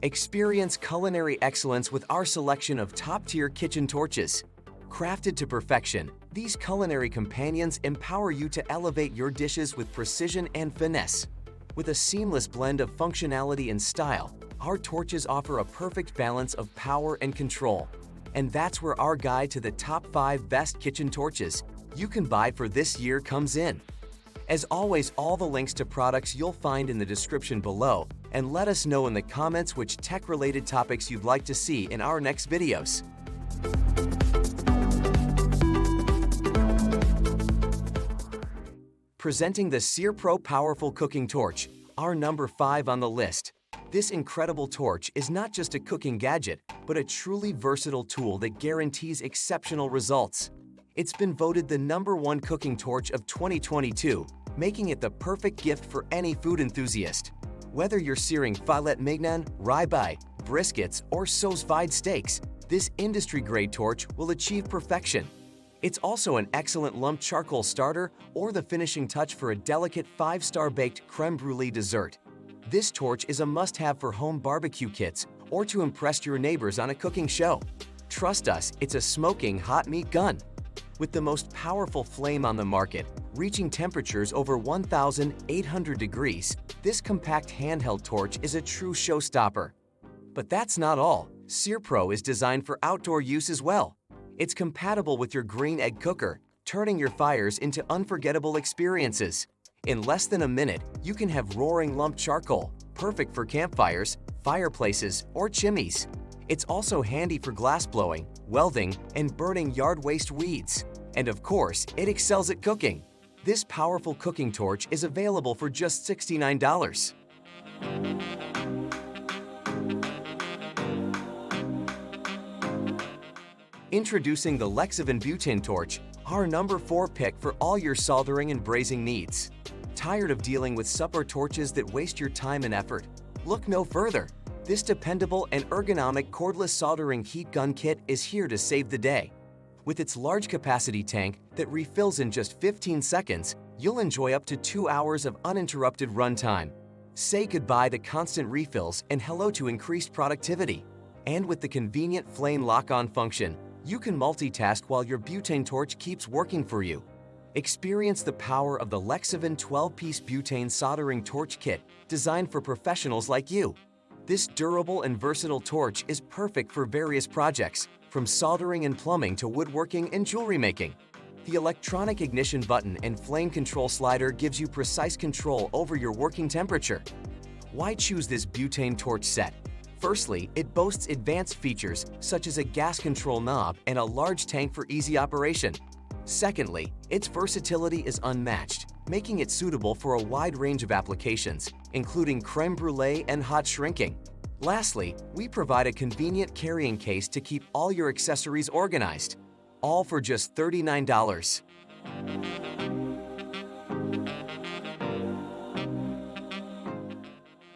Experience culinary excellence with our selection of top-tier kitchen torches. Crafted to perfection, these culinary companions empower you to elevate your dishes with precision and finesse. With a seamless blend of functionality and style, our torches offer a perfect balance of power and control. And that's where our guide to the top 5 best kitchen torches you can buy for this year comes in. As always, all the links to products you'll find in the description below, and let us know in the comments which tech-related topics you'd like to see in our next videos. Presenting the Sear Pro Powerful Cooking Torch, our number 5 on the list. This incredible torch is not just a cooking gadget, but a truly versatile tool that guarantees exceptional results. It's been voted the number 1 cooking torch of 2022, making it the perfect gift for any food enthusiast. Whether you're searing filet mignon, ribeye, briskets, or sauce-vide steaks, this industry-grade torch will achieve perfection. It's also an excellent lump charcoal starter or the finishing touch for a delicate 5-star baked crème brûlée dessert. This torch is a must-have for home barbecue kits or to impress your neighbors on a cooking show. Trust us, it's a smoking hot meat gun. With the most powerful flame on the market, reaching temperatures over 1,800 degrees, this compact handheld torch is a true showstopper. But that's not all. SearPro is designed for outdoor use as well. It's compatible with your green egg cooker, turning your fires into unforgettable experiences. In less than a minute, you can have roaring lump charcoal, perfect for campfires, fireplaces, or chimneys. It's also handy for glass blowing, welding, and burning yard waste weeds. And of course, it excels at cooking. This powerful cooking torch is available for just $69. Introducing the Lexivon Butane Torch, our number 4 pick for all your soldering and brazing needs. Tired of dealing with supper torches that waste your time and effort? Look no further. This dependable and ergonomic cordless soldering heat gun kit is here to save the day. With its large capacity tank that refills in just 15 seconds, you'll enjoy up to 2 hours of uninterrupted runtime. Say goodbye to constant refills and hello to increased productivity. And with the convenient flame lock-on function, you can multitask while your butane torch keeps working for you. Experience the power of the Lexivon 12-piece butane soldering torch kit designed for professionals like you. This durable and versatile torch is perfect for various projects, from soldering and plumbing to woodworking and jewelry making. The electronic ignition button and flame control slider gives you precise control over your working temperature. Why choose this butane torch set? Firstly, it boasts advanced features such as a gas control knob and a large tank for easy operation. Secondly, its versatility is unmatched, making it suitable for a wide range of applications, including crème brûlée and hot shrinking. Lastly, we provide a convenient carrying case to keep all your accessories organized, all for just $39.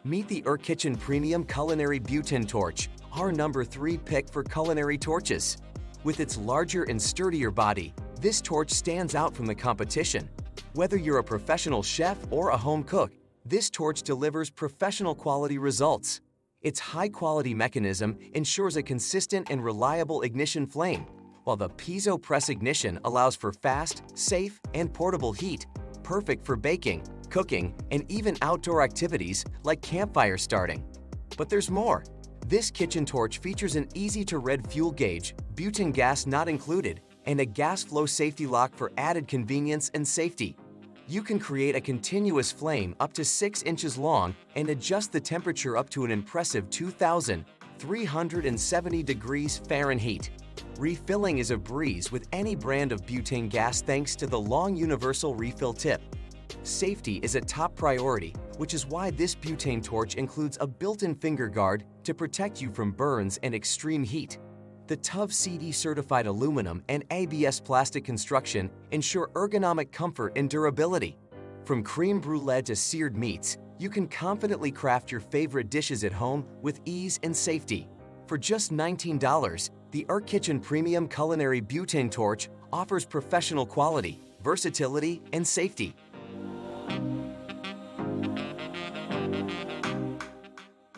Meet the EurKitchen Premium Culinary Butane Torch, our number 3 pick for culinary torches. With its larger and sturdier body, this torch stands out from the competition. Whether you're a professional chef or a home cook, this torch delivers professional quality results. Its high-quality mechanism ensures a consistent and reliable ignition flame, while the piezo press ignition allows for fast, safe, and portable heat, perfect for baking, cooking, and even outdoor activities like campfire starting. But there's more. This kitchen torch features an easy-to-read fuel gauge, butane gas not included, and a gas flow safety lock for added convenience and safety. You can create a continuous flame up to 6 inches long and adjust the temperature up to an impressive 2,370 degrees Fahrenheit. Refilling is a breeze with any brand of butane gas thanks to the long universal refill tip. Safety is a top priority, which is why this butane torch includes a built-in finger guard to protect you from burns and extreme heat. The TUV CD certified aluminum and ABS plastic construction ensure ergonomic comfort and durability. From crème brûlée to seared meats, you can confidently craft your favorite dishes at home with ease and safety. For just $19, the EurKitchen Premium Culinary Butane Torch offers professional quality, versatility, and safety.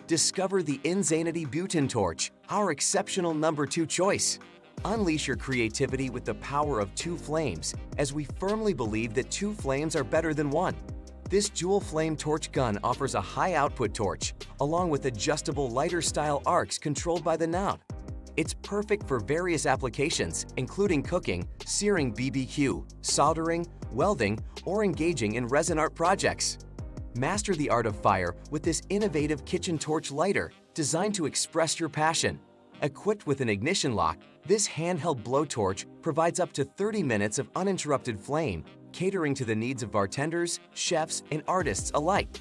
Discover the inZaynity Butane Torch, our exceptional number 2 choice. Unleash your creativity with the power of 2 flames, as we firmly believe that 2 flames are better than 1. This dual flame torch gun offers a high output torch, along with adjustable lighter style arcs controlled by the knob. It's perfect for various applications, including cooking, searing BBQ, soldering, welding, or engaging in resin art projects. Master the art of fire with this innovative kitchen torch lighter designed to express your passion. Equipped with an ignition lock, this handheld blowtorch provides up to 30 minutes of uninterrupted flame, catering to the needs of bartenders, chefs, and artists alike.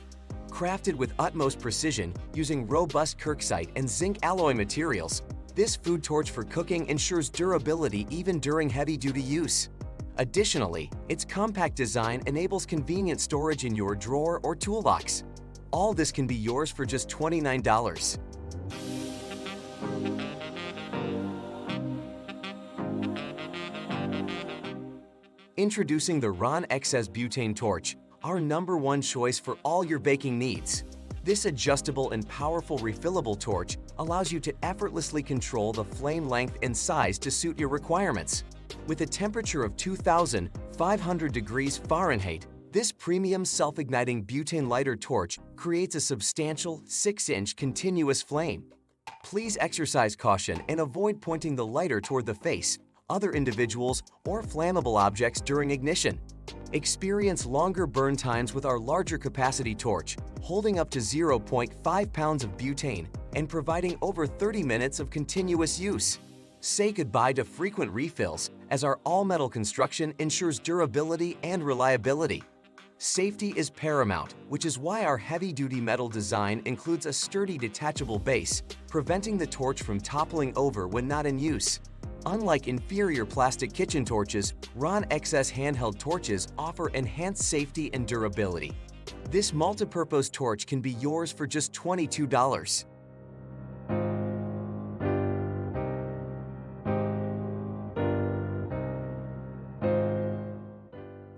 Crafted with utmost precision using robust Kirksite and zinc alloy materials, this food torch for cooking ensures durability even during heavy-duty use. Additionally, its compact design enables convenient storage in your drawer or toolbox. All this can be yours for just $29. Introducing the RONXS Butane Torch, our number 1 choice for all your baking needs. This adjustable and powerful refillable torch allows you to effortlessly control the flame length and size to suit your requirements. With a temperature of 2,500 degrees Fahrenheit, this premium self-igniting butane lighter torch creates a substantial 6-inch continuous flame. Please exercise caution and avoid pointing the lighter toward the face, other individuals, or flammable objects during ignition. Experience longer burn times with our larger capacity torch, holding up to 0.5 pounds of butane and providing over 30 minutes of continuous use. Say goodbye to frequent refills, as our all-metal construction ensures durability and reliability. Safety is paramount, which is why our heavy-duty metal design includes a sturdy detachable base, preventing the torch from toppling over when not in use. Unlike inferior plastic kitchen torches, RONXS handheld torches offer enhanced safety and durability. This multipurpose torch can be yours for just $22.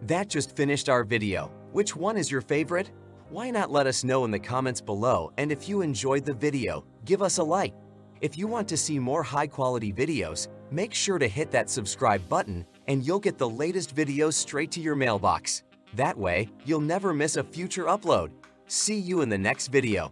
That just finished our video. Which one is your favorite? Why not let us know in the comments below, and if you enjoyed the video, give us a like. If you want to see more high-quality videos, make sure to hit that subscribe button and you'll get the latest videos straight to your mailbox. That way, you'll never miss a future upload. See you in the next video.